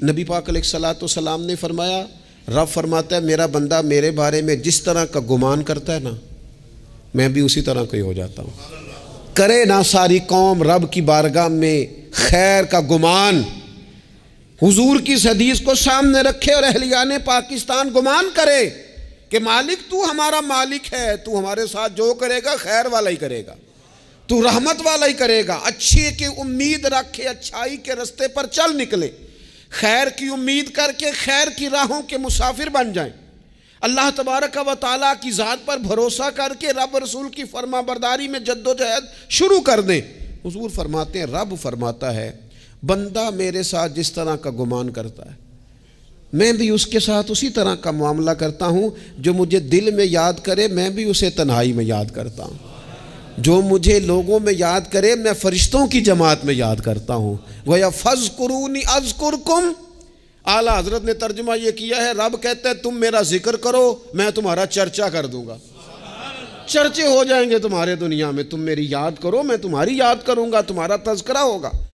नबी पाक अलैहिस्सलाम ने फरमाया, रब फरमाता है मेरा बंदा मेरे बारे में जिस तरह का गुमान करता है ना, मैं भी उसी तरह का ही हो जाता हूँ। करे ना सारी कौम रब की बारगाह में खैर का गुमान, हुजूर की इस हदीस को सामने रखे और अहलियाने पाकिस्तान गुमान करे कि मालिक तू हमारा मालिक है, तू हमारे साथ जो करेगा खैर वाला ही करेगा, तू रहमत वाला ही करेगा। अच्छी की उम्मीद रखे, अच्छाई के रास्ते पर चल निकले, खैर की उम्मीद करके खैर की राहों के मुसाफिर बन जाएं। अल्लाह तबारक व तआला की ज़ात पर भरोसा करके रब रसूल की फरमा बरदारी में जद्दोजहद शुरू कर दें। हुजूर फरमाते हैं, रब फरमाता है बंदा मेरे साथ जिस तरह का गुमान करता है, मैं भी उसके साथ उसी तरह का मामला करता हूँ। जो मुझे दिल में याद करे मैं भी उसे तन्हाई में याद करता हूँ, जो मुझे लोगों में याद करे मैं फरिश्तों की जमात में याद करता हूँ। वया फज़कुरूनी अज़कुरकुम, आला हजरत ने तर्जुमा ये किया है, रब कहता है तुम मेरा जिक्र करो मैं तुम्हारा चर्चा कर दूंगा, चर्चे हो जाएंगे तुम्हारे दुनिया में। तुम मेरी याद करो मैं तुम्हारी याद करूंगा, तुम्हारा तज़किरा होगा।